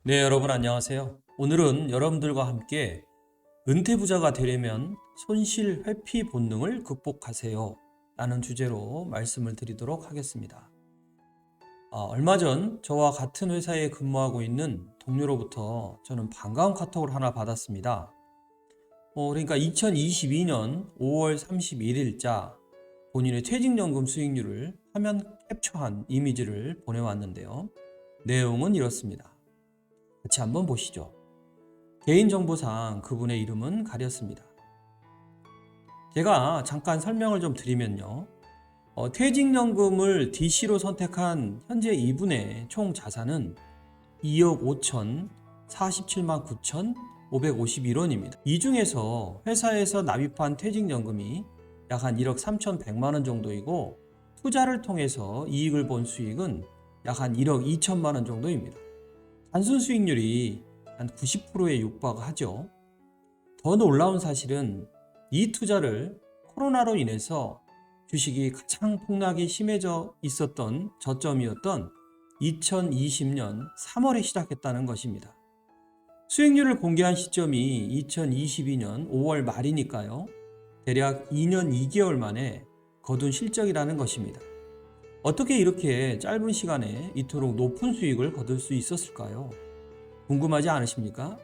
네, 여러분 안녕하세요. 오늘은 여러분들과 함께 은퇴부자가 되려면 손실 회피 본능을 극복하세요 라는 주제로 말씀을 드리도록 하겠습니다. 얼마 전 저와 같은 회사에 근무하고 있는 동료로부터 저는 반가운 카톡을 하나 받았습니다. 그러니까 2022년 5월 31일자 본인의 퇴직연금 수익률을 화면 캡처한 이미지를 보내왔는데요. 내용은 이렇습니다. 같이 한번 보시죠. 개인정보상 그분의 이름은 가렸습니다. 제가 잠깐 설명을 좀 드리면요. 퇴직연금을 DC로 선택한 현재 이분의 총 자산은 2억 5천 47만 9천 551원입니다. 이 중에서 회사에서 납입한 퇴직연금이 약 한 1억 3,100만 원 정도이고 투자를 통해서 이익을 본 수익은 약 한 1억 2천만 원 정도입니다. 단순 수익률이 한 90%에 육박하죠. 더 놀라운 사실은 이 투자를 코로나로 인해서 주식이 가장 폭락이 심해져 있었던 저점이었던 2020년 3월에 시작했다는 것입니다. 수익률을 공개한 시점이 2022년 5월 말이니까요. 대략 2년 2개월 만에 거둔 실적이라는 것입니다. 어떻게 이렇게 짧은 시간에 이토록 높은 수익을 거둘 수 있었을까요? 궁금하지 않으십니까?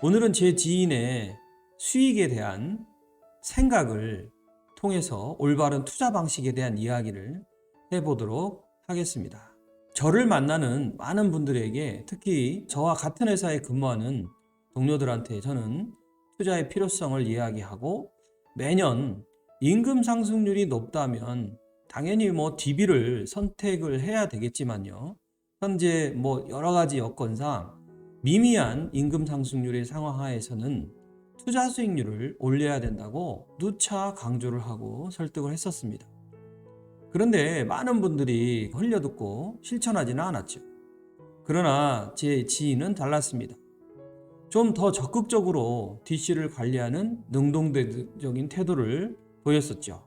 오늘은 제 지인의 수익에 대한 생각을 통해서 올바른 투자 방식에 대한 이야기를 해보도록 하겠습니다. 저를 만나는 많은 분들에게, 특히 저와 같은 회사에 근무하는 동료들한테 저는 투자의 필요성을 이야기하고, 매년 임금 상승률이 높다면 당연히 DB를 선택을 해야 되겠지만요. 현재 여러 가지 여건상 미미한 임금 상승률의 상황 하에서는 투자 수익률을 올려야 된다고 누차 강조를 하고 설득을 했었습니다. 그런데 많은 분들이 흘려듣고 실천하지는 않았죠. 그러나 제 지인은 달랐습니다. 좀 더 적극적으로 DC를 관리하는 능동적인 태도를 보였었죠.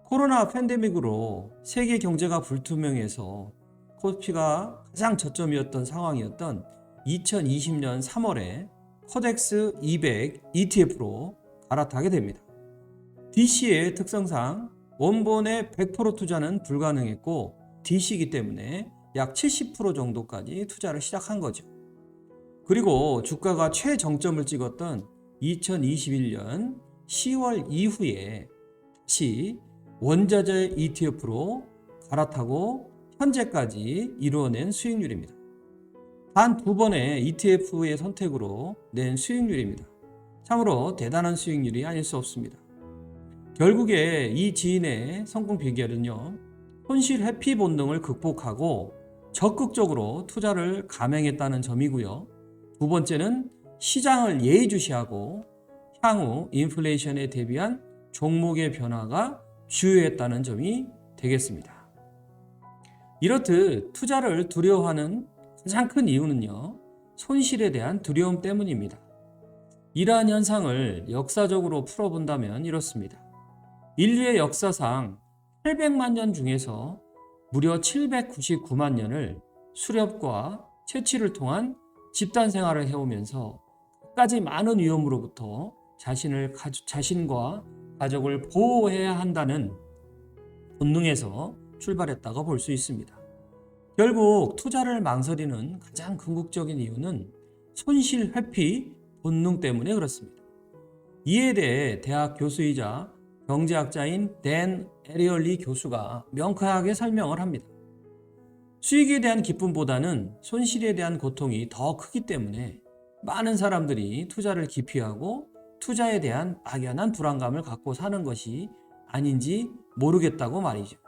코로나 팬데믹으로 세계 경제가 불투명해서 코스피가 가장 저점이었던 상황이었던 2020년 3월에 코덱스 200 ETF로 갈아타게 됩니다. DC의 특성상 원본의 100% 투자는 불가능했고 DC이기 때문에 약 70% 정도까지 투자를 시작한 거죠. 그리고 주가가 최정점을 찍었던 2021년 10월 이후에 다시 원자재 ETF로 갈아타고 현재까지 이루어낸 수익률입니다. 단 2번의 ETF의 선택으로 낸 수익률입니다. 참으로 대단한 수익률이 아닐 수 없습니다. 결국에 이 지인의 성공 비결은요, 손실 회피 본능을 극복하고 적극적으로 투자를 감행했다는 점이고요. 두 번째는 시장을 예의주시하고 향후 인플레이션에 대비한 종목의 변화가 주요했다는 점이 되겠습니다. 이렇듯 투자를 두려워하는 가장 큰 이유는요, 손실에 대한 두려움 때문입니다. 이러한 현상을 역사적으로 풀어본다면 이렇습니다. 인류의 역사상 800만 년 중에서 무려 799만 년을 수렵과 채취를 통한 집단 생활을 해오면서 끝까지 많은 위험으로부터 자신과 가족을 보호해야 한다는 본능에서 출발했다고 볼 수 있습니다. 결국 투자를 망설이는 가장 궁극적인 이유는 손실 회피 본능 때문에 그렇습니다. 이에 대해 대학 교수이자 경제학자인 댄 에리얼리 교수가 명쾌하게 설명을 합니다. 수익에 대한 기쁨보다는 손실에 대한 고통이 더 크기 때문에 많은 사람들이 투자를 기피하고 투자에 대한 막연한 불안감을 갖고 사는 것이 아닌지 모르겠다고 말이죠.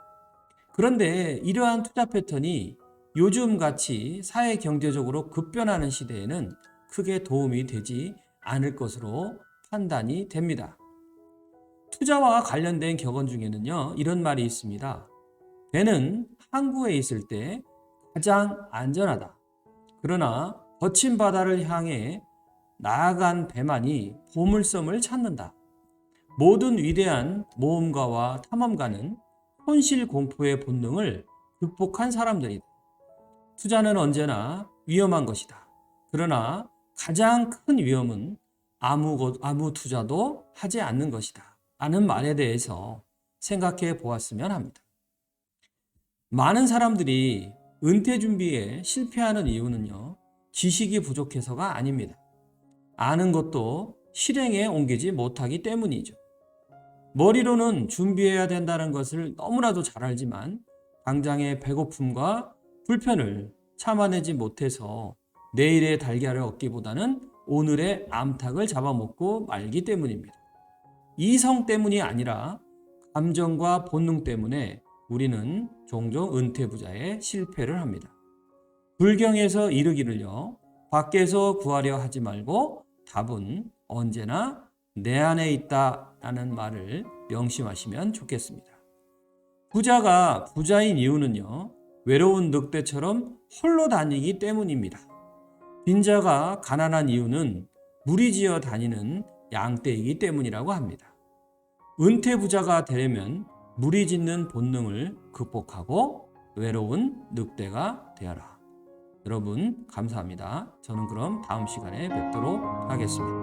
그런데 이러한 투자 패턴이 요즘같이 사회 경제적으로 급변하는 시대에는 크게 도움이 되지 않을 것으로 판단이 됩니다. 투자와 관련된 격언 중에는요, 이런 말이 있습니다. 배는 항구에 있을 때 가장 안전하다. 그러나 거친 바다를 향해 나아간 배만이 보물섬을 찾는다. 모든 위대한 모험가와 탐험가는 손실 공포의 본능을 극복한 사람들이다. 투자는 언제나 위험한 것이다. 그러나 가장 큰 위험은 아무 투자도 하지 않는 것이다 라는 말에 대해서 생각해 보았으면 합니다. 많은 사람들이 은퇴 준비에 실패하는 이유는요, 지식이 부족해서가 아닙니다. 아는 것도 실행에 옮기지 못하기 때문이죠. 머리로는 준비해야 된다는 것을 너무나도 잘 알지만 당장의 배고픔과 불편을 참아내지 못해서 내일의 달걀을 얻기보다는 오늘의 암탉을 잡아먹고 말기 때문입니다. 이성 때문이 아니라 감정과 본능 때문에 우리는 종종 은퇴부자에 실패를 합니다. 불경에서 이르기를요, 밖에서 구하려 하지 말고 답은 언제나 내 안에 있다 라는 말을 명심하시면 좋겠습니다. 부자가 부자인 이유는요, 외로운 늑대처럼 홀로 다니기 때문입니다. 빈자가 가난한 이유는 무리지어 다니는 양떼이기 때문이라고 합니다. 은퇴부자가 되려면 무리짓는 본능을 극복하고 외로운 늑대가 되어라. 여러분 감사합니다. 저는 그럼 다음 시간에 뵙도록 하겠습니다.